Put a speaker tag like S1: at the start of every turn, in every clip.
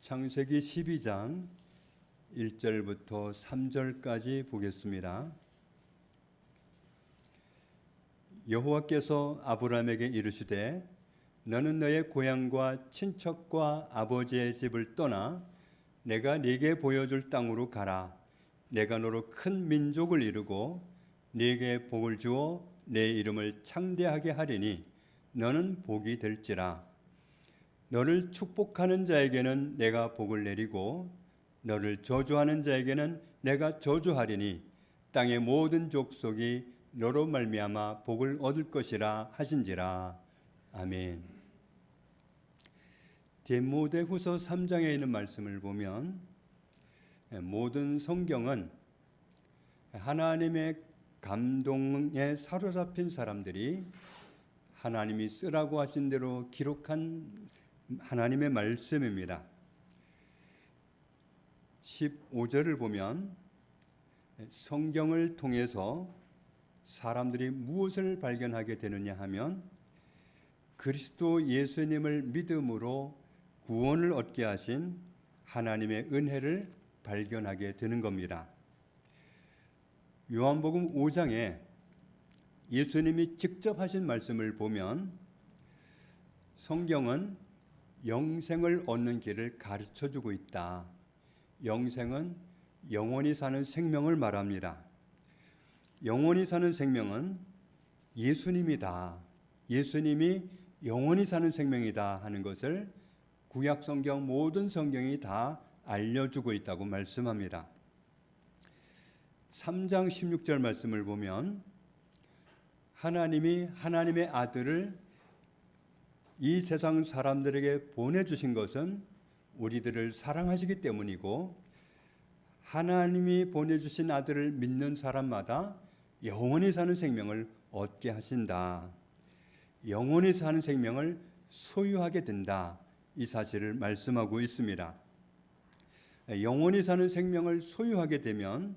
S1: 창세기 12장 1절부터 3절까지 보겠습니다. 여호와께서 아브라함에게 이르시되 너는 너의 고향과 친척과 아버지의 집을 떠나 내가 네게 보여줄 땅으로 가라. 내가 너로 큰 민족을 이루고 네게 복을 주어 내 이름을 창대하게 하리니 너는 복이 될지라. 너를 축복하는 자에게는 내가 복을 내리고 너를 저주하는 자에게는 내가 저주하리니 땅의 모든 족속이 너로 말미암아 복을 얻을 것이라 하신지라. 아멘. 디모데후서 3장에 있는 말씀을 보면 모든 성경은 하나님의 감동에 사로잡힌 사람들이 하나님이 쓰라고 하신 대로 기록한 하나님의 말씀입니다. 15절을 보면 성경을 통해서 사람들이 무엇을 발견하게 되느냐 하면 그리스도 예수님을 믿음으로 구원을 얻게 하신 하나님의 은혜를 발견하게 되는 겁니다. 요한복음 5장에 예수님이 직접 하신 말씀을 보면 성경은 영생을 얻는 길을 가르쳐주고 있다. 영생은 영원히 사는 생명을 말합니다. 영원히 사는 생명은 예수님이다. 예수님이 영원히 사는 생명이다 하는 것을 구약 성경 모든 성경이 다 알려주고 있다고 말씀합니다. 3장 16절 말씀을 보면 하나님이 하나님의 아들을 이 세상 사람들에게 보내주신 것은 우리들을 사랑하시기 때문이고 하나님이 보내주신 아들을 믿는 사람마다 영원히 사는 생명을 얻게 하신다. 영원히 사는 생명을 소유하게 된다. 이 사실을 말씀하고 있습니다. 영원히 사는 생명을 소유하게 되면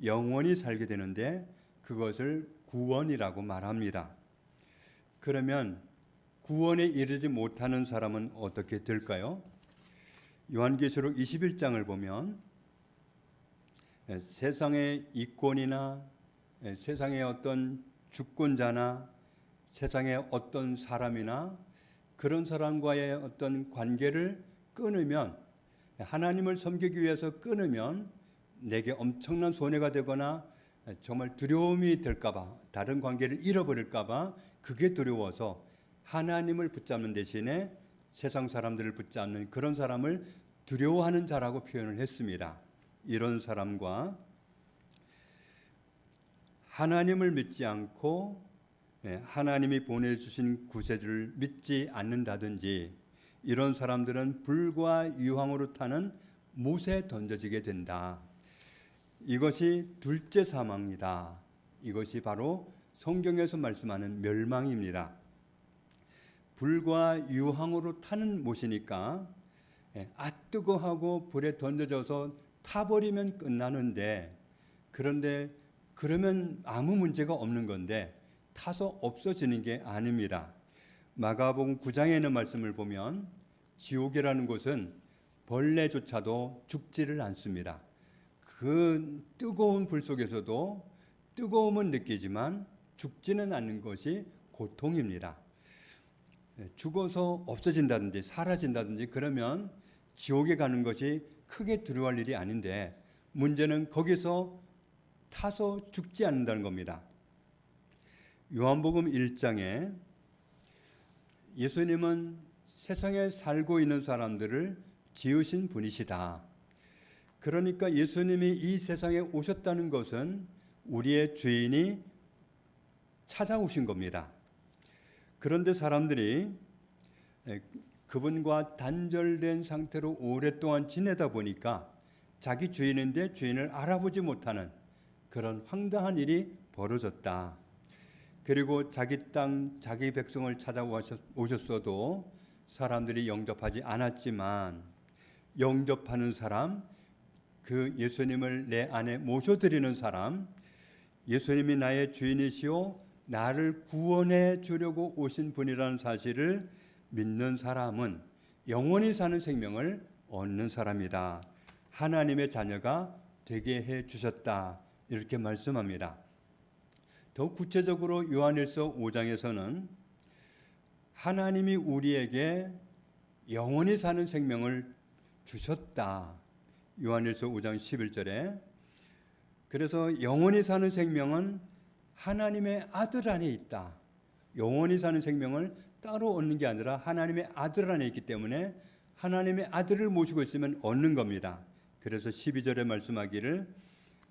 S1: 영원히 살게 되는데 그것을 구원이라고 말합니다. 그러면 구원에 이르지 못하는 사람은 어떻게 될까요? 요한계시록 21장을 보면 세상의 이권이나 세상의 어떤 주권자나 세상의 어떤 사람이나 그런 사람과의 어떤 관계를 끊으면 하나님을 섬기기 위해서 끊으면 내게 엄청난 손해가 되거나 정말 두려움이 될까봐 다른 관계를 잃어버릴까봐 그게 두려워서 하나님을 붙잡는 대신에 세상 사람들을 붙잡는 그런 사람을 두려워하는 자라고 표현을 했습니다. 이런 사람과 하나님을 믿지 않고 하나님이 보내주신 구세주를 믿지 않는다든지 이런 사람들은 불과 유황으로 타는 못에 던져지게 된다. 이것이 둘째 사망이다. 이것이 바로 성경에서 말씀하는 멸망입니다. 불과 유황으로 타는 못이니까 뜨거 하고 불에 던져져서 타버리면 끝나는데 그런데 그러면 아무 문제가 없는 건데 타서 없어지는 게 아닙니다. 마가복음 9장에 있는 말씀을 보면 지옥이라는 곳은 벌레조차도 죽지를 않습니다. 그 뜨거운 불 속에서도 뜨거움은 느끼지만 죽지는 않는 것이 고통입니다. 죽어서 없어진다든지 사라진다든지 그러면 지옥에 가는 것이 크게 두려워할 일이 아닌데 문제는 거기서 타서 죽지 않는다는 겁니다. 요한복음 1장에 예수님은 세상에 살고 있는 사람들을 지으신 분이시다. 그러니까 예수님이 이 세상에 오셨다는 것은 우리의 죄인이 찾아오신 겁니다. 그런데 사람들이 그분과 단절된 상태로 오랫동안 지내다 보니까 자기 죄인인데 죄인을 알아보지 못하는 그런 황당한 일이 벌어졌다. 그리고 자기 땅, 자기 백성을 찾아오셨어도 사람들이 영접하지 않았지만 영접하는 사람, 그 예수님을 내 안에 모셔드리는 사람, 예수님이 나의 주인이시오 나를 구원해 주려고 오신 분이라는 사실을 믿는 사람은 영원히 사는 생명을 얻는 사람이다. 하나님의 자녀가 되게 해 주셨다. 이렇게 말씀합니다. 더 구체적으로 요한일서 5장에서는 하나님이 우리에게 영원히 사는 생명을 주셨다. 요한일서 5장 11절에 그래서 영원히 사는 생명은 하나님의 아들 안에 있다. 영원히 사는 생명을 따로 얻는 게 아니라 하나님의 아들 안에 있기 때문에 하나님의 아들을 모시고 있으면 얻는 겁니다. 그래서 12절에 말씀하기를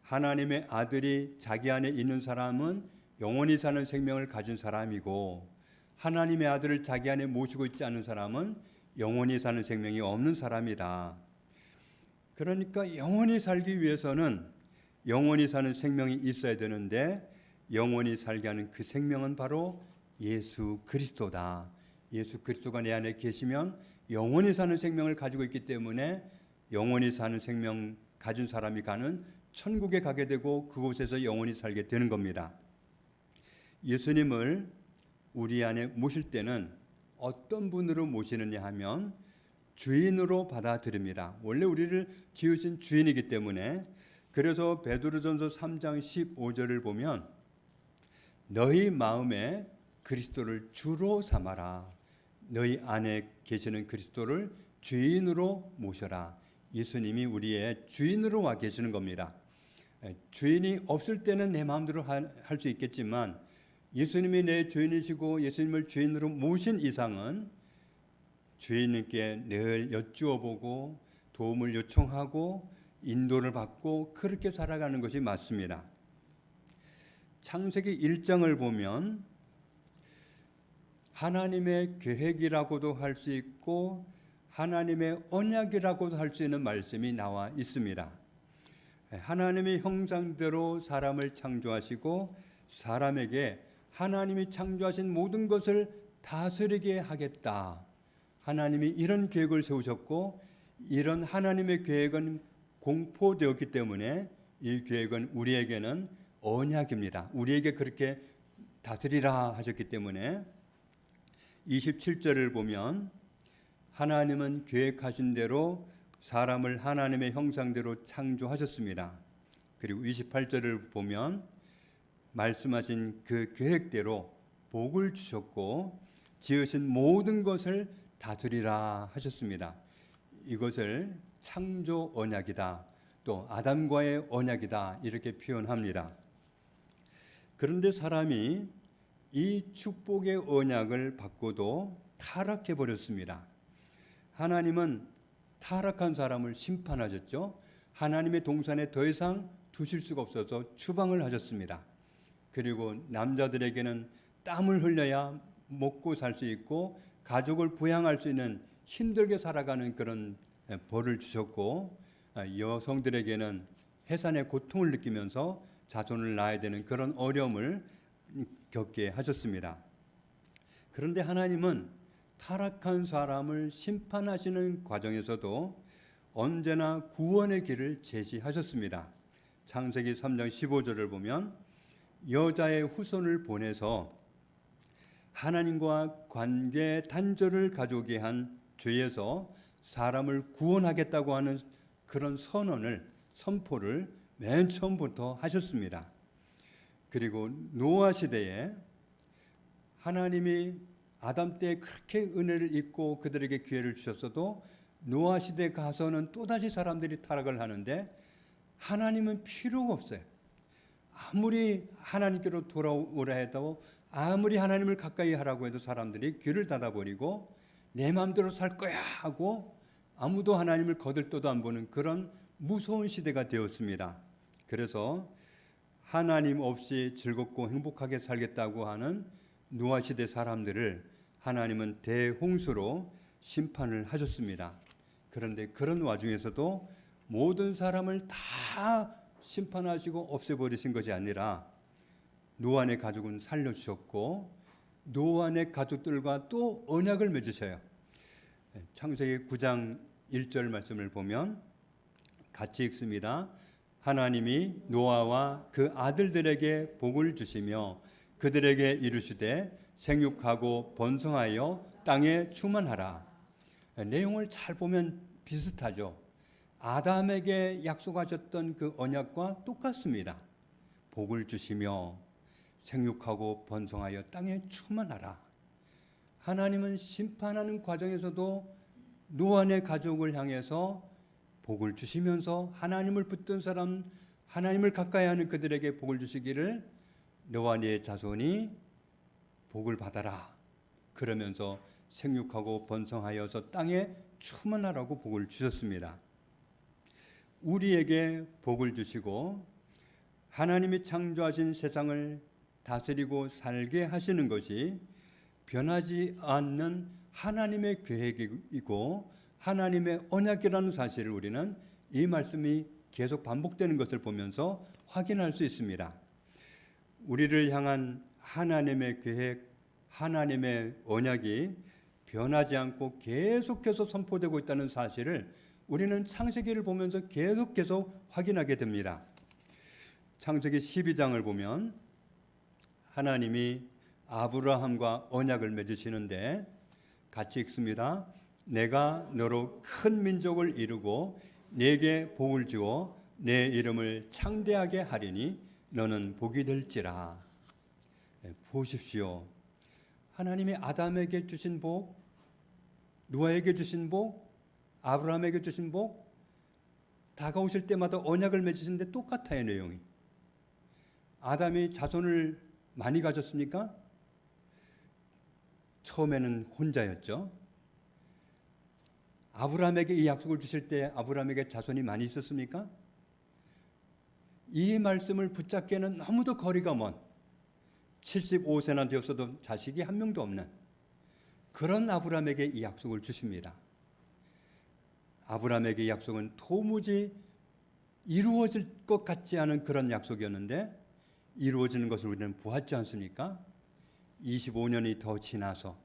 S1: 하나님의 아들이 자기 안에 있는 사람은 영원히 사는 생명을 가진 사람이고 하나님의 아들을 자기 안에 모시고 있지 않은 사람은 영원히 사는 생명이 없는 사람이다. 그러니까 영원히 살기 위해서는 영원히 사는 생명이 있어야 되는데 영원히 살게 하는 그 생명은 바로 예수 그리스도다. 예수 그리스도가 내 안에 계시면 영원히 사는 생명을 가지고 있기 때문에 영원히 사는 생명 가진 사람이 가는 천국에 가게 되고 그곳에서 영원히 살게 되는 겁니다. 예수님을 우리 안에 모실 때는 어떤 분으로 모시느냐 하면 주인으로 받아들입니다. 원래 우리를 지으신 주인이기 때문에 그래서 베드로전서 3장 15절을 보면 너희 마음에 그리스도를 주로 삼아라. 너희 안에 계시는 그리스도를 주인으로 모셔라. 예수님이 우리의 주인으로 와 계시는 겁니다. 주인이 없을 때는 내 마음대로 할 수 있겠지만 예수님이 내 주인이시고 예수님을 주인으로 모신 이상은 주인님께 늘 여쭈어보고 도움을 요청하고 인도를 받고 그렇게 살아가는 것이 맞습니다. 창세기 1장을 보면 하나님의 계획이라고도 할 수 있고 하나님의 언약이라고도 할 수 있는 말씀이 나와 있습니다. 하나님의 형상대로 사람을 창조하시고 사람에게 하나님이 창조하신 모든 것을 다스리게 하겠다. 하나님이 이런 계획을 세우셨고 이런 하나님의 계획은 공포되었기 때문에 이 계획은 우리에게는 언약입니다. 우리에게 그렇게 다스리라 하셨기 때문에 27절을 보면 하나님은 계획하신 대로 사람을 하나님의 형상대로 창조하셨습니다. 그리고 28절을 보면 말씀하신 그 계획대로 복을 주셨고 지으신 모든 것을 다스리라 하셨습니다. 이것을 창조 언약이다. 또 아담과의 언약이다. 이렇게 표현합니다. 그런데 사람이 이 축복의 언약을 받고도 타락해 버렸습니다. 하나님은 타락한 사람을 심판하셨죠. 하나님의 동산에 더 이상 두실 수가 없어서 추방을 하셨습니다. 그리고 남자들에게는 땀을 흘려야 먹고 살 수 있고 가족을 부양할 수 있는 힘들게 살아가는 그런 벌을 주셨고 여성들에게는 해산의 고통을 느끼면서 자손을 낳아야 되는 그런 어려움을 겪게 하셨습니다. 그런데 하나님은 타락한 사람을 심판하시는 과정에서도 언제나 구원의 길을 제시하셨습니다. 창세기 3장 15절을 보면 여자의 후손을 보내서 하나님과 관계 단절을 가져오게 한 죄에서 사람을 구원하겠다고 하는 그런 선포를 맨 처음부터 하셨습니다. 그리고 노아 시대에 하나님이 아담 때 그렇게 은혜를 입고 그들에게 기회를 주셨어도 노아 시대에 가서는 또다시 사람들이 타락을 하는데 하나님은 필요가 없어요. 아무리 하나님께로 돌아오라 해도 아무리 하나님을 가까이 하라고 해도 사람들이 귀를 닫아버리고 내 마음대로 살 거야 하고 아무도 하나님을 거들떠도 안 보는 그런 무서운 시대가 되었습니다. 그래서 하나님 없이 즐겁고 행복하게 살겠다고 하는 노아 시대 사람들을 하나님은 대홍수로 심판을 하셨습니다. 그런데 그런 와중에서도 모든 사람을 다 심판하시고 없애버리신 것이 아니라 노아의 가족은 살려주셨고 노아의 가족들과 또 언약을 맺으셔요. 창세기 9장 1절 말씀을 보면 같이 읽습니다. 하나님이 노아와 그 아들들에게 복을 주시며 그들에게 이르시되 생육하고 번성하여 땅에 충만하라. 내용을 잘 보면 비슷하죠. 아담에게 약속하셨던 그 언약과 똑같습니다. 복을 주시며 생육하고 번성하여 땅에 충만하라. 하나님은 심판하는 과정에서도 노아의 가족을 향해서 복을 주시면서 하나님을 붙든 사람, 하나님을 가까이 하는 그들에게 복을 주시기를 너와 네 자손이 복을 받아라. 그러면서 생육하고 번성하여서 땅에 충만하라고 복을 주셨습니다. 우리에게 복을 주시고 하나님이 창조하신 세상을 다스리고 살게 하시는 것이 변하지 않는 하나님의 계획이고 하나님의 언약이라는 사실을 우리는 이 말씀이 계속 반복되는 것을 보면서 확인할 수 있습니다. 우리를 향한 하나님의 계획, 하나님의 언약이 변하지 않고 계속해서 선포되고 있다는 사실을 우리는 창세기를 보면서 계속 확인하게 됩니다. 창세기 12장을 보면 하나님이 아브라함과 언약을 맺으시는데 같이 읽습니다. 내가 너로 큰 민족을 이루고 네게 복을 주어 내 이름을 창대하게 하리니 너는 복이 될지라. 보십시오. 하나님이 아담에게 주신 복, 노아에게 주신 복, 아브라함에게 주신 복, 다가오실 때마다 언약을 맺으시는데 똑같아요, 내용이. 아담이 자손을 많이 가졌습니까? 처음에는 혼자였죠. 아브라함에게 이 약속을 주실 때 아브라함에게 자손이 많이 있었습니까? 이 말씀을 붙잡기에는 너무도 거리가 먼 75세나 되었어도 자식이 한 명도 없는 그런 아브라함에게 이 약속을 주십니다. 아브라함에게 이 약속은 도무지 이루어질 것 같지 않은 그런 약속이었는데 이루어지는 것을 우리는 보았지 않습니까? 25년이 더 지나서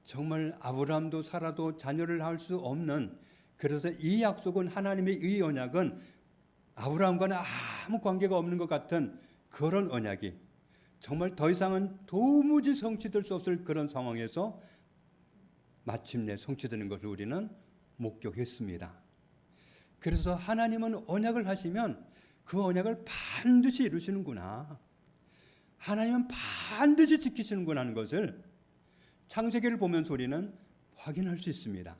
S1: 정말 아브라함도 사라도 자녀를 낳을 수 없는, 그래서 이 약속은 하나님의 이 언약은 아브라함과는 아무 관계가 없는 것 같은 그런 언약이 정말 더 이상은 도무지 성취될 수 없을 그런 상황에서 마침내 성취되는 것을 우리는 목격했습니다. 그래서 하나님은 언약을 하시면 그 언약을 반드시 이루시는구나, 하나님은 반드시 지키시는구나 하는 것을 창세기를 보면서 우리는 확인할 수 있습니다.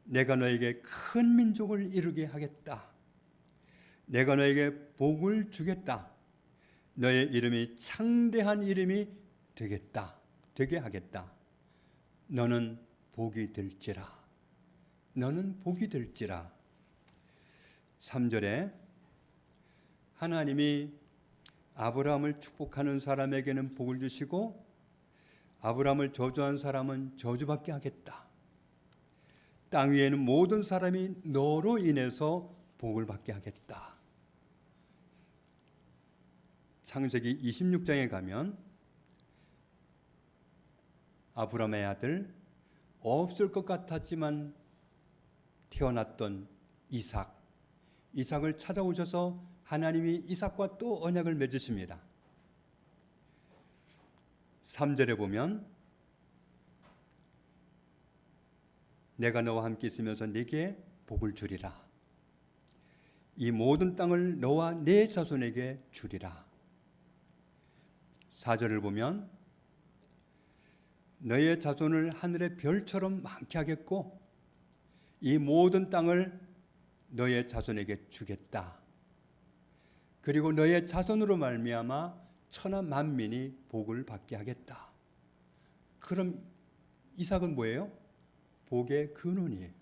S1: 내가 너에게 큰 민족을 이루게 하겠다. 내가 너에게 복을 주겠다. 너의 이름이 창대한 이름이 되게 하겠다. 너는 복이 될지라. 너는 복이 될지라. 3절에 하나님이 아브라함을 축복하는 사람에게는 복을 주시고 아브라함을 저주한 사람은 저주받게 하겠다. 땅 위에는 모든 사람이 너로 인해서 복을 받게 하겠다. 창세기 26장에 가면 아브라함의 아들, 없을 것 같았지만 태어났던 이삭을 찾아오셔서 하나님이 이삭과 또 언약을 맺으십니다. 3절에 보면 내가 너와 함께 있으면서 네게 복을 주리라. 이 모든 땅을 너와 네 자손에게 주리라. 4절을 보면 너의 자손을 하늘의 별처럼 많게 하겠고 이 모든 땅을 너의 자손에게 주겠다. 그리고 너의 자손으로 말미암아 천하 만민이 복을 받게 하겠다. 그럼 이삭은 뭐예요? 복의 근원이에요.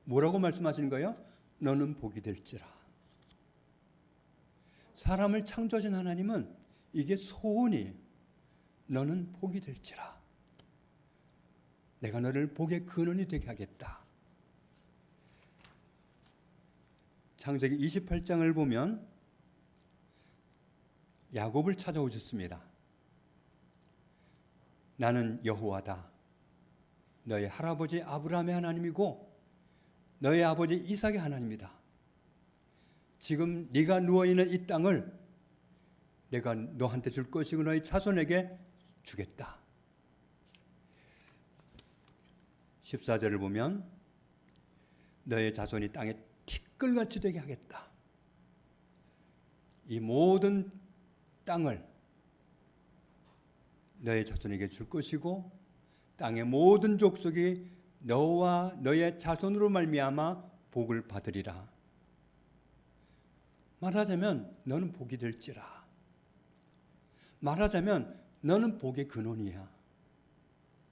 S1: 뭐라고 말씀하시는 거예요? 너는 복이 될지라. 사람을 창조하신 하나님은 이게 소원이에요. 너는 복이 될지라. 내가 너를 복의 근원이 되게 하겠다. 창세기 28장을 보면 야곱을 찾아오셨습니다. 나는 여호와다. 너의 할아버지 아브라함의 하나님이고 너의 아버지 이삭의 하나님이다. 지금 네가 누워있는 이 땅을 내가 너한테 줄 것이고 너의 자손에게 주겠다. 14절을 보면 너의 자손이 땅에 티끌같이 되게 하겠다. 이 모든 땅을 너의 자손에게 줄 것이고 땅의 모든 족속이 너와 너의 자손으로 말미암아 복을 받으리라. 말하자면 너는 복이 될지라. 말하자면 너는 복의 근원이야.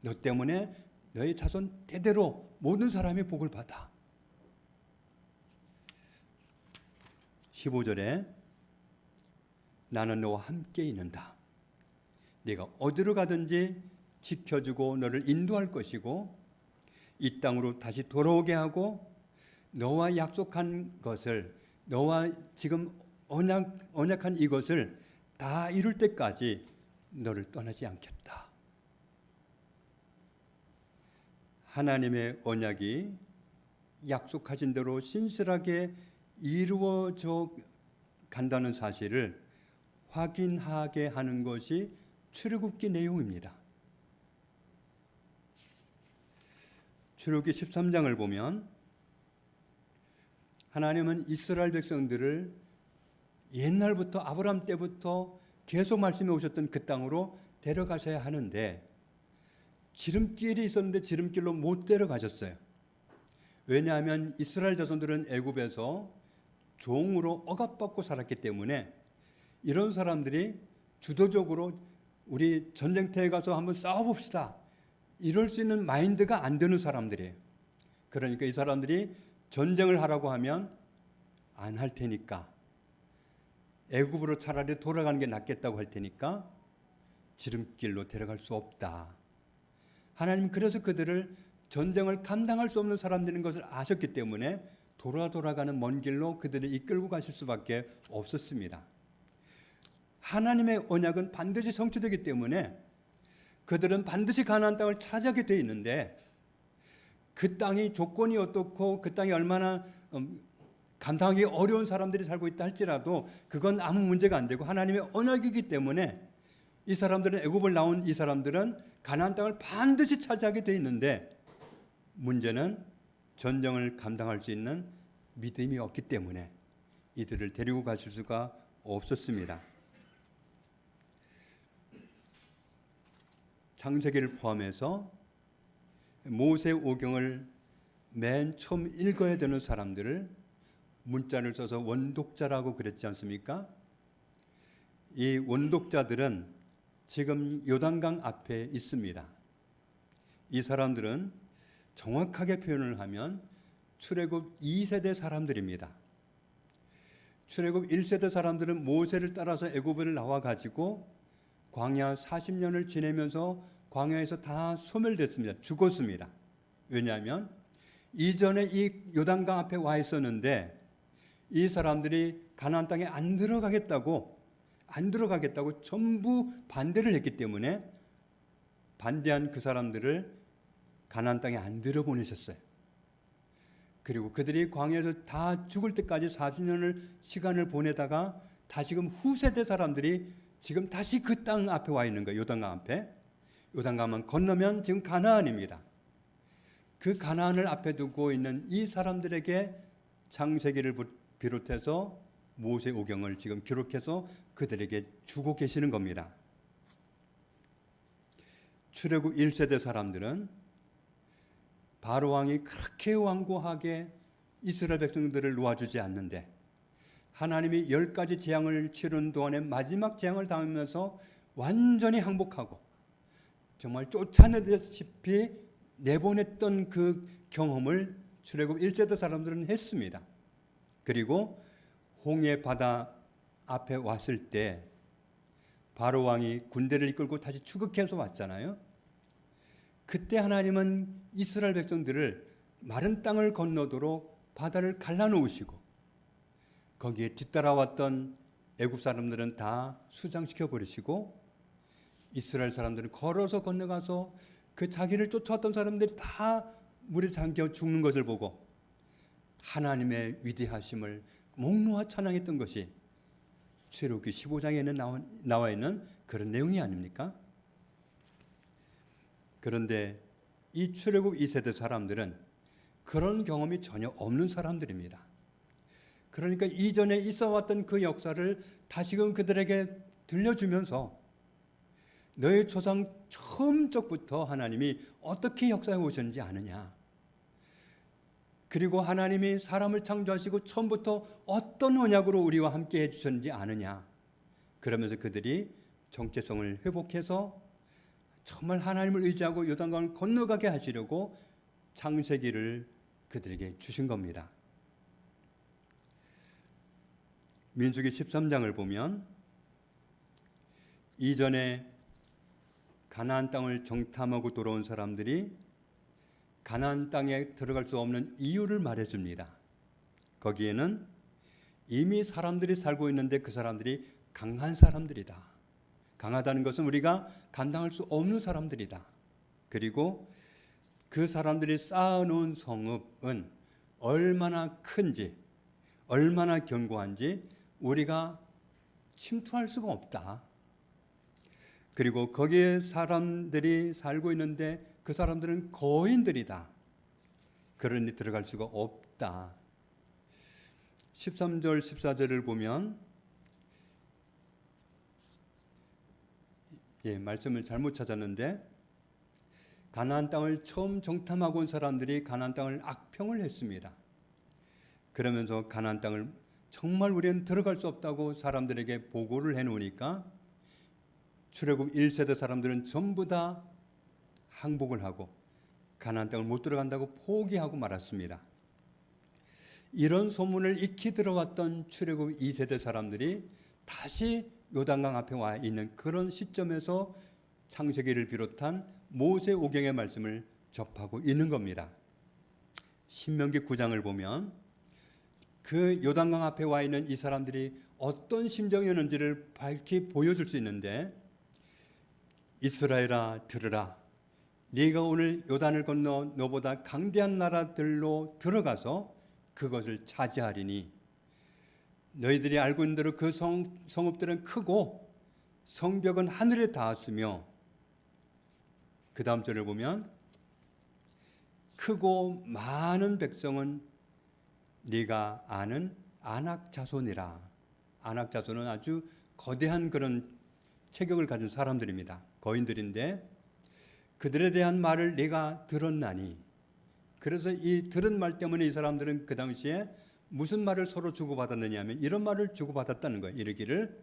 S1: 너 때문에 너의 자손 대대로 모든 사람이 복을 받아. 15절에 나는 너와 함께 있는다. 네가 어디로 가든지 지켜주고 너를 인도할 것이고 이 땅으로 다시 돌아오게 하고 너와 약속한 것을, 너와 지금 언약한 이것을 다 이룰 때까지 너를 떠나지 않겠다. 하나님의 언약이 약속하신 대로 신실하게 이루어져 간다는 사실을 확인하게 하는 것이 출애굽기 내용입니다. 출애굽기 13장을 보면 하나님은 이스라엘 백성들을 옛날부터 아브라함 때부터 계속 말씀해 오셨던 그 땅으로 데려가셔야 하는데 지름길이 있었는데 지름길로 못 데려가셨어요. 왜냐하면 이스라엘 자손들은 애굽에서 종으로 억압받고 살았기 때문에 이런 사람들이 주도적으로 우리 전쟁터에 가서 한번 싸워봅시다, 이럴 수 있는 마인드가 안 되는 사람들이에요. 그러니까 이 사람들이 전쟁을 하라고 하면 안 할 테니까, 애굽으로 차라리 돌아가는 게 낫겠다고 할 테니까 지름길로 데려갈 수 없다. 하나님 그래서 그들을 전쟁을 감당할 수 없는 사람들인 것을 아셨기 때문에 돌아가는 먼 길로 그들을 이끌고 가실 수밖에 없었습니다. 하나님의 언약은 반드시 성취되기 때문에 그들은 반드시 가나안 땅을 차지하게 되어 있는데 그 땅이 조건이 어떻고 그 땅이 얼마나 감당하기 어려운 사람들이 살고 있다 할지라도 그건 아무 문제가 안 되고 하나님의 언약이기 때문에 이 사람들은, 애굽을 나온 이 사람들은 가나안 땅을 반드시 차지하게 되어 있는데 문제는 전쟁을 감당할 수 있는 믿음이 없기 때문에 이들을 데리고 가실 수가 없었습니다. 창세기를 포함해서 모세오경을 맨 처음 읽어야 되는 사람들을 문자를 써서 원독자라고 그랬지 않습니까? 이 원독자들은 지금 요단강 앞에 있습니다. 이 사람들은 정확하게 표현을 하면 출애굽 2세대 사람들입니다. 출애굽 1세대 사람들은 모세를 따라서 애굽을 나와 가지고 광야 40년을 지내면서 광야에서 다 소멸됐습니다. 죽었습니다. 왜냐하면 이전에 이 요단강 앞에 와 있었는데 이 사람들이 가나안 땅에 안 들어가겠다고 전부 반대를 했기 때문에 반대한 그 사람들을 가나안 땅에 안 들여보내셨어요. 그리고 그들이 광야에서 다 죽을 때까지 40년을 시간을 보내다가 다시금 후세대 사람들이 지금 다시 그 땅 앞에 와 있는 거예요. 요단강 앞에. 요단강만 건너면 지금 가나안입니다. 그 가나안을 앞에 두고 있는 이 사람들에게 창세기를 비롯해서 모세오경을 지금 기록해서 그들에게 주고 계시는 겁니다. 출애굽 1세대 사람들은 바로왕이 그렇게 완고하게 이스라엘 백성들을 놓아주지 않는데 하나님이 10가지 재앙을 치른 동안에 마지막 재앙을 당하면서 완전히 항복하고 정말 쫓아내다시피 내보냈던 그 경험을 출애굽 1세대 사람들은 했습니다. 그리고 홍해 바다 앞에 왔을 때 바로왕이 군대를 이끌고 다시 추격해서 왔잖아요. 그때 하나님은 이스라엘 백성들을 마른 땅을 건너도록 바다를 갈라놓으시고 거기에 뒤따라왔던 애굽 사람들은 다 수장시켜 버리시고 이스라엘 사람들은 걸어서 건너가서 그 자기를 쫓아왔던 사람들이 다 물에 잠겨 죽는 것을 보고 하나님의 위대하심을 목놓아 찬양했던 것이 출애굽기 15장에는 나와 있는 그런 내용이 아닙니까? 그런데 이 출애굽 2세대 사람들은 그런 경험이 전혀 없는 사람들입니다. 그러니까 이전에 있어왔던 그 역사를 다시금 그들에게 들려주면서 너희 조상 처음 적부터 하나님이 어떻게 역사해 오셨는지 아느냐, 그리고 하나님이 사람을 창조하시고 처음부터 어떤 언약으로 우리와 함께 해주셨는지 아느냐, 그러면서 그들이 정체성을 회복해서 정말 하나님을 의지하고 요단강을 건너가게 하시려고 창세기를 그들에게 주신 겁니다. 민수기 13장을 보면 이전에 가나안 땅을 정탐하고 돌아온 사람들이 가나안 땅에 들어갈 수 없는 이유를 말해줍니다. 거기에는 이미 사람들이 살고 있는데 그 사람들이 강한 사람들이다. 강하다는 것은 우리가 감당할 수 없는 사람들이다. 그리고 그 사람들이 쌓아놓은 성읍은 얼마나 큰지, 얼마나 견고한지 우리가 침투할 수가 없다. 그리고 거기에 사람들이 살고 있는데 그 사람들은 거인들이다. 그러니 들어갈 수가 없다. 13절 14절을 보면 말씀을 잘못 찾았는데 가나안 땅을 처음 정탐하고 온 사람들이 가나안 땅을 악평을 했습니다. 그러면서 가나안 땅을 정말 우리는 들어갈 수 없다고 사람들에게 보고를 해놓으니까 출애굽 1세대 사람들은 전부 다 항복을 하고 가나안 땅을 못 들어간다고 포기하고 말았습니다. 이런 소문을 익히 들어왔던 출애굽 2세대 사람들이 다시 요단강 앞에 와 있는 그런 시점에서 창세기를 비롯한 모세오경의 말씀을 접하고 있는 겁니다. 신명기 9장을 보면 그 요단강 앞에 와 있는 이 사람들이 어떤 심정이었는지를 밝히 보여줄 수 있는데, 이스라엘아 들으라, 네가 오늘 요단을 건너 너보다 강대한 나라들로 들어가서 그것을 차지하리니 너희들이 알고 있는 대로 그 성읍들은 크고 성벽은 하늘에 닿았으며, 그 다음 절을 보면 크고 많은 백성은 네가 아는 아낙 자손이라. 아낙 자손은 아주 거대한 그런 체격을 가진 사람들입니다. 거인들인데 그들에 대한 말을 네가 들었나니. 그래서 이 들은 말 때문에 이 사람들은 그 당시에 무슨 말을 서로 주고받았느냐 하면 이런 말을 주고받았다는 거예요. 이르기를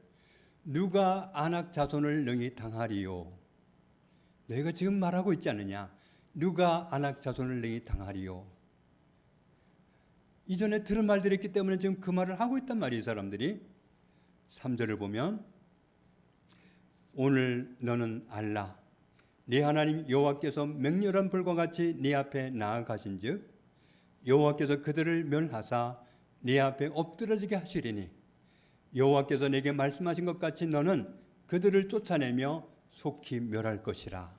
S1: 누가 아낙 자손을 능히 당하리요. 너희가 지금 말하고 있지 않느냐. 누가 아낙 자손을 능히 당하리요. 이전에 들은 말들이 있기 때문에 지금 그 말을 하고 있단 말이에요. 이 사람들이. 3절을 보면 오늘 너는 알라. 네 하나님 여호와께서 맹렬한 불과 같이 네 앞에 나아가신즉 여호와께서 그들을 멸하사 네 앞에 엎드러지게 하시리니 여호와께서 내게 말씀하신 것 같이 너는 그들을 쫓아내며 속히 멸할 것이라.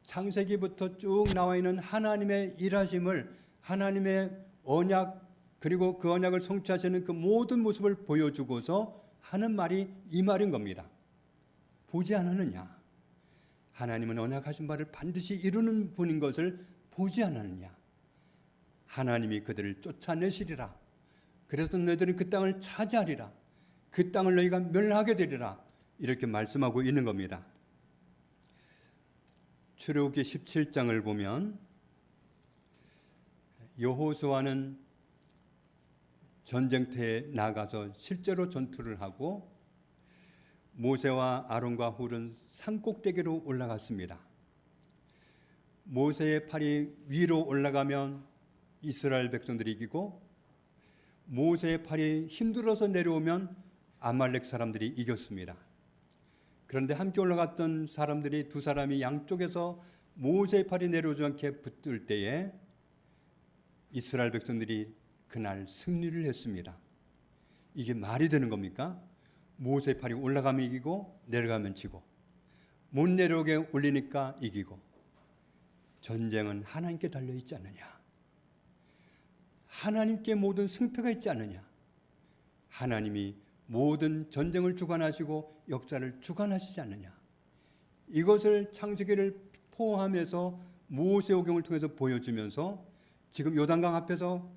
S1: 창세기부터 쭉 나와 있는 하나님의 일하심을, 하나님의 언약, 그리고 그 언약을 성취하시는 그 모든 모습을 보여주고서 하는 말이 이 말인 겁니다. 보지 않았느냐? 하나님은 언약하신 바를 반드시 이루는 분인 것을 보지 않았느냐? 하나님이 그들을 쫓아내시리라. 그래서 너희들은 그 땅을 차지하리라. 그 땅을 너희가 멸하게 되리라. 이렇게 말씀하고 있는 겁니다. 출애굽기 17장을 보면 여호수아는 전쟁터에 나가서 실제로 전투를 하고 모세와 아론과 훌은 산꼭대기로 올라갔습니다. 모세의 팔이 위로 올라가면 이스라엘 백성들이 이기고 모세의 팔이 힘들어서 내려오면 아말렉 사람들이 이겼습니다. 그런데 함께 올라갔던 사람들이 두 사람이 양쪽에서 모세의 팔이 내려오지 않게 붙들 때에 이스라엘 백성들이 그날 승리를 했습니다. 이게 말이 되는 겁니까? 모세의 팔이 올라가면 이기고 내려가면 지고 못 내려오게 올리니까 이기고. 전쟁은 하나님께 달려있지 않느냐? 하나님께 모든 승패가 있지 않느냐? 하나님이 모든 전쟁을 주관하시고 역사를 주관하시지 않느냐? 이것을 창세기를 포함해서 모세오경을 통해서 보여주면서 지금 요단강 앞에서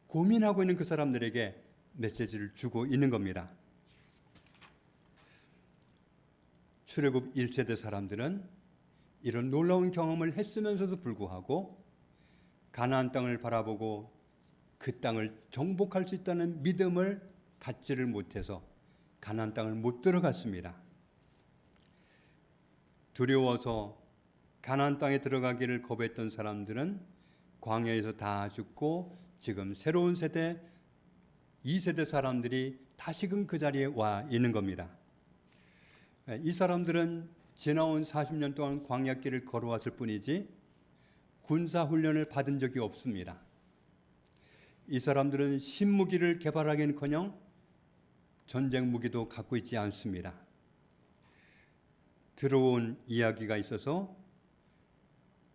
S1: 고민하고 있는 그 사람들에게 메시지를 주고 있는 겁니다. 출애굽 1세대 사람들은 이런 놀라운 경험을 했으면서도 불구하고 가나안 땅을 바라보고 그 땅을 정복할 수 있다는 믿음을 갖지를 못해서 가나안 땅을 못 들어갔습니다. 두려워서 가나안 땅에 들어가기를 거부했던 사람들은 광야에서 다 죽고 지금 새로운 세대 2세대 사람들이 다시금 그 자리에 와 있는 겁니다. 이 사람들은 지나온 40년 동안 광야길을 걸어왔을 뿐이지 군사훈련을 받은 적이 없습니다. 이 사람들은 신무기를 개발하기는커녕 전쟁 무기도 갖고 있지 않습니다. 들어온 이야기가 있어서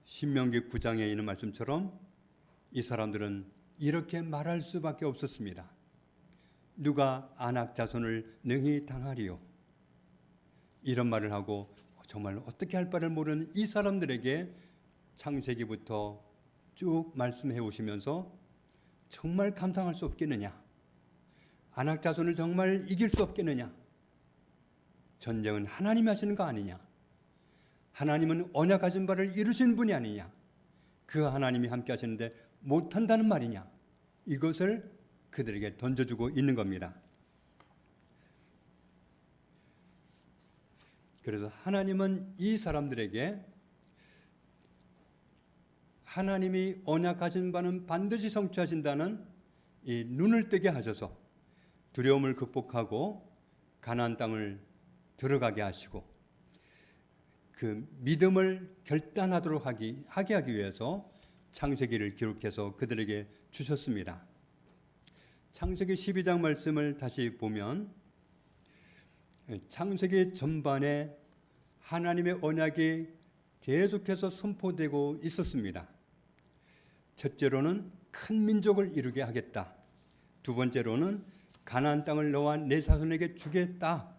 S1: 신명기 9장에 있는 말씀처럼 이 사람들은 이렇게 말할 수밖에 없었습니다. 누가 아낙 자손을 능히 당하리요? 이런 말을 하고 정말 어떻게 할 바를 모르는 이 사람들에게 창세기부터 쭉 말씀해 오시면서 정말 감당할 수 없겠느냐? 아낙 자손을 정말 이길 수 없겠느냐? 전쟁은 하나님이 하시는 거 아니냐? 하나님은 언약하신 바를 이루신 분이 아니냐? 그 하나님이 함께 하시는데 못한다는 말이냐? 이것을 그들에게 던져주고 있는 겁니다. 그래서 하나님은 이 사람들에게 하나님이 언약하신 바는 반드시 성취하신다는 이 눈을 뜨게 하셔서 두려움을 극복하고 가나안 땅을 들어가게 하시고 그 믿음을 결단하도록 하게 하기 위해서 창세기를 기록해서 그들에게 주셨습니다. 창세기 12장 말씀을 다시 보면 창세기 전반에 하나님의 언약이 계속해서 선포되고 있었습니다. 첫째로는 큰 민족을 이루게 하겠다. 두 번째로는 가나안 땅을 너와 내 자손에게 주겠다.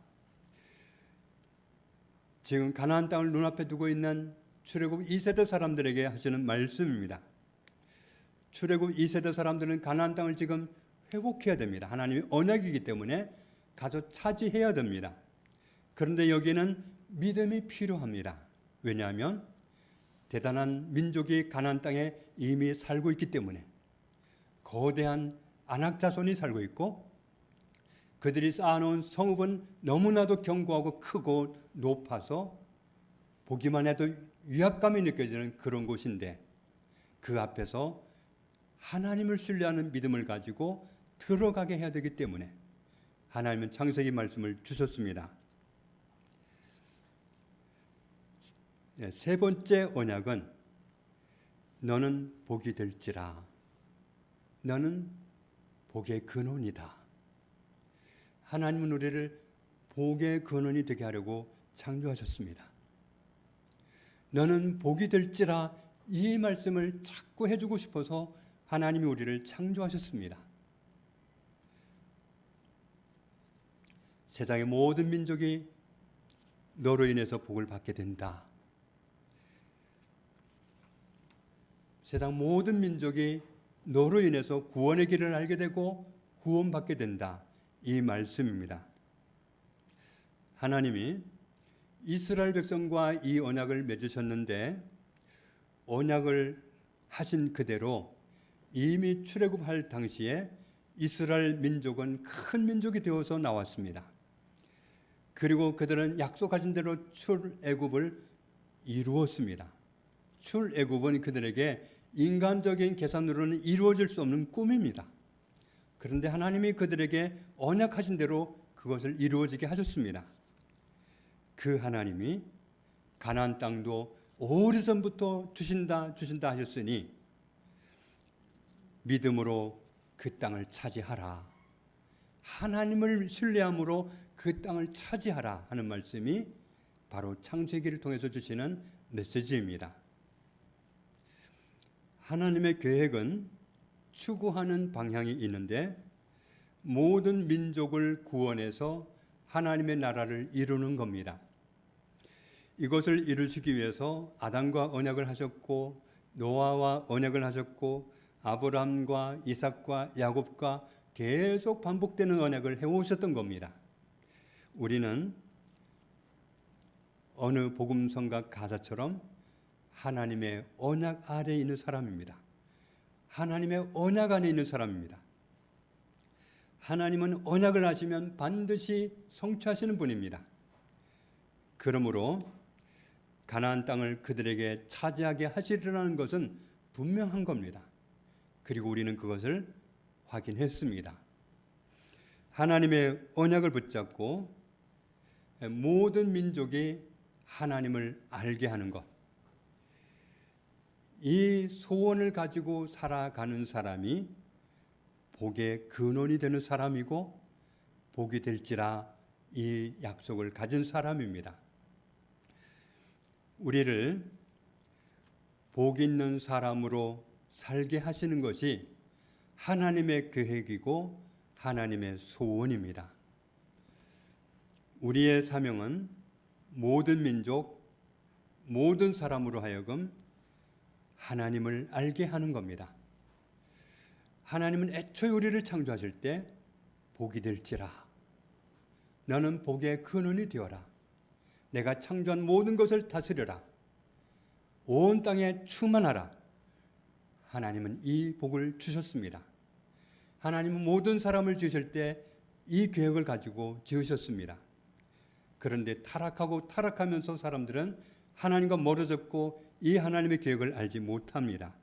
S1: 지금 가나안 땅을 눈앞에 두고 있는 출애굽 2세대 사람들에게 하시는 말씀입니다. 출애굽 2세대 사람들은 가나안 땅을 지금 회복해야 됩니다. 하나님의 언약이기 때문에 가서 차지해야 됩니다. 그런데 여기는 믿음이 필요합니다. 왜냐하면 대단한 민족이 가나안 땅에 이미 살고 있기 때문에 거대한 아낙 자손이 살고 있고 그들이 쌓아놓은 성읍은 너무나도 견고하고 크고 높아서 보기만 해도 위압감이 느껴지는 그런 곳인데 그 앞에서 하나님을 신뢰하는 믿음을 가지고 들어가게 해야 되기 때문에 하나님은 창세기 말씀을 주셨습니다. 세 번째 언약은 너는 복이 될지라 너는 복의 근원이다. 하나님은 우리를 복의 근원이 되게 하려고 창조하셨습니다. 너는 복이 될지라 이 말씀을 자꾸 해주고 싶어서 하나님이 우리를 창조하셨습니다. 세상의 모든 민족이 너로 인해서 복을 받게 된다. 세상 모든 민족이 너로 인해서 구원의 길을 알게 되고 구원받게 된다. 이 말씀입니다. 하나님이 이스라엘 백성과 이 언약을 맺으셨는데 언약을 하신 그대로 이미 출애굽할 당시에 이스라엘 민족은 큰 민족이 되어서 나왔습니다. 그리고 그들은 약속하신 대로 출애굽을 이루었습니다. 출애굽은 그들에게 인간적인 계산으로는 이루어질 수 없는 꿈입니다. 그런데 하나님이 그들에게 언약하신 대로 그것을 이루어지게 하셨습니다. 그 하나님이 가나안 땅도 오래전부터 주신다 하셨으니 믿음으로 그 땅을 차지하라. 하나님을 신뢰함으로 그 땅을 차지하라 하는 말씀이 바로 창세기를 통해서 주시는 메시지입니다. 하나님의 계획은 추구하는 방향이 있는데 모든 민족을 구원해서 하나님의 나라를 이루는 겁니다. 이것을 이루시기 위해서 아담과 언약을 하셨고 노아와 언약을 하셨고 아브라함과 이삭과 야곱과 계속 반복되는 언약을 해오셨던 겁니다. 우리는 어느 복음성가 가사처럼 하나님의 언약 아래에 있는 사람입니다. 하나님의 언약 안에 있는 사람입니다. 하나님은 언약을 하시면 반드시 성취하시는 분입니다. 그러므로 가나안 땅을 그들에게 차지하게 하시리라는 것은 분명한 겁니다. 그리고 우리는 그것을 확인했습니다. 하나님의 언약을 붙잡고 모든 민족이 하나님을 알게 하는 것, 이 소원을 가지고 살아가는 사람이 복의 근원이 되는 사람이고 복이 될지라 이 약속을 가진 사람입니다. 우리를 복 있는 사람으로 살게 하시는 것이 하나님의 계획이고 하나님의 소원입니다. 우리의 사명은 모든 민족, 모든 사람으로 하여금 하나님을 알게 하는 겁니다. 하나님은 애초에 우리를 창조하실 때 복이 될지라 너는 복의 근원이 되어라. 내가 창조한 모든 것을 다스려라. 온 땅에 충만하라. 하나님은 이 복을 주셨습니다. 하나님은 모든 사람을 지으실 때 이 계획을 가지고 지으셨습니다. 그런데 타락하면서 사람들은 하나님과 멀어졌고 이 하나님의 계획을 알지 못합니다.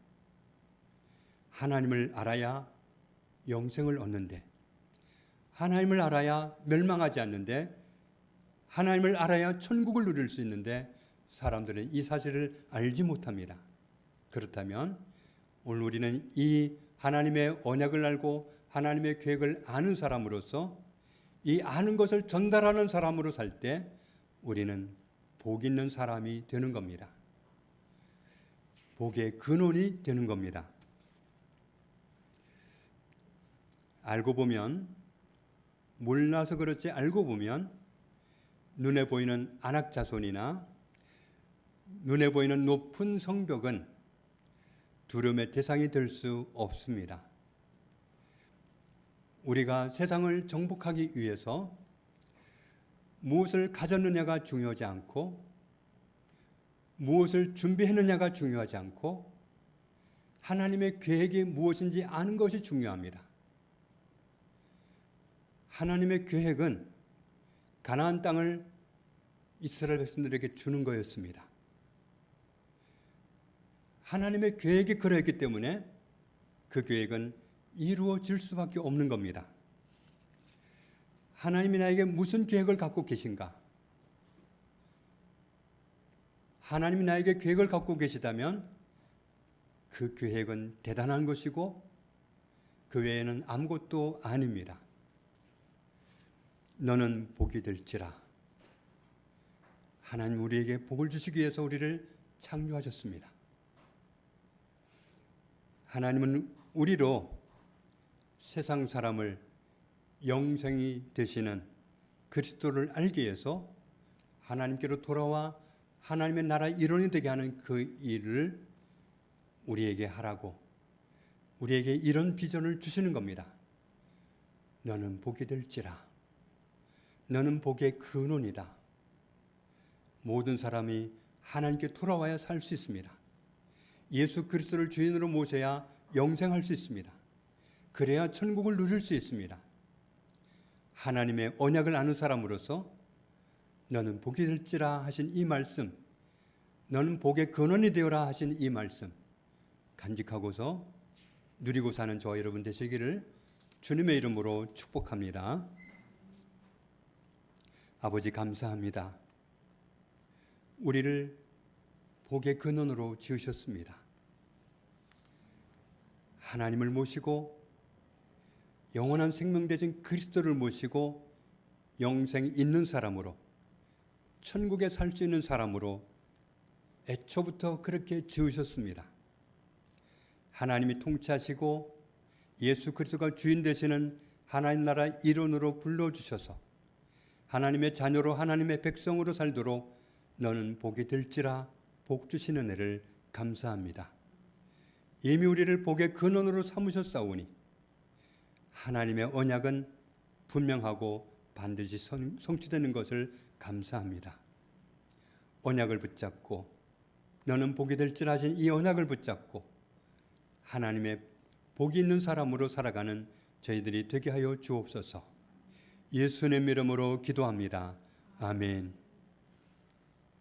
S1: 하나님을 알아야 영생을 얻는데, 하나님을 알아야 멸망하지 않는데, 하나님을 알아야 천국을 누릴 수 있는데 사람들은 이 사실을 알지 못합니다. 그렇다면 오늘 우리는 이 하나님의 언약을 알고 하나님의 계획을 아는 사람으로서 이 아는 것을 전달하는 사람으로 살 때 우리는 복 있는 사람이 되는 겁니다. 복의 근원이 되는 겁니다. 알고 보면, 몰라서 그렇지 알고 보면 눈에 보이는 안악자손이나 눈에 보이는 높은 성벽은 두려움의 대상이 될 수 없습니다. 우리가 세상을 정복하기 위해서 무엇을 가졌느냐가 중요하지 않고 무엇을 준비했느냐가 중요하지 않고 하나님의 계획이 무엇인지 아는 것이 중요합니다. 하나님의 계획은 가나안 땅을 이스라엘 백성들에게 주는 거였습니다. 하나님의 계획이 그러했기 때문에 그 계획은 이루어질 수밖에 없는 겁니다. 하나님이 나에게 무슨 계획을 갖고 계신가? 하나님이 나에게 계획을 갖고 계시다면 그 계획은 대단한 것이고 그 외에는 아무것도 아닙니다. 너는 복이 될지라. 하나님 우리에게 복을 주시기 위해서 우리를 창조하셨습니다. 하나님은 우리로 세상 사람을 영생이 되시는 그리스도를 알기 위해서 하나님께로 돌아와 하나님의 나라 일원이 되게 하는 그 일을 우리에게 하라고 우리에게 이런 비전을 주시는 겁니다. 너는 복이 될지라. 너는 복의 근원이다. 모든 사람이 하나님께 돌아와야 살 수 있습니다. 예수 그리스도를 주인으로 모셔야 영생할 수 있습니다. 그래야 천국을 누릴 수 있습니다. 하나님의 언약을 아는 사람으로서 너는 복이 될지라 하신 이 말씀, 너는 복의 근원이 되어라 하신 이 말씀 간직하고서 누리고 사는 저와 여러분 되시기를 주님의 이름으로 축복합니다. 아버지 감사합니다. 우리를 복의 근원으로 지으셨습니다. 하나님을 모시고 영원한 생명 되신 그리스도를 모시고 영생이 있는 사람으로 천국에 살 수 있는 사람으로 애초부터 그렇게 지으셨습니다. 하나님이 통치하시고 예수 그리스도가 주인 되시는 하나님 나라 일원으로 불러주셔서 하나님의 자녀로 하나님의 백성으로 살도록 너는 복이 될지라 복 주시는 은혜를 감사합니다. 이미 우리를 복의 근원으로 삼으셨사오니 하나님의 언약은 분명하고 반드시 성취되는 것을 감사합니다. 언약을 붙잡고 너는 복이 될지라 하신 이 언약을 붙잡고 하나님의 복이 있는 사람으로 살아가는 저희들이 되게 하여 주옵소서. 예수님의 이름으로 기도합니다. 아멘.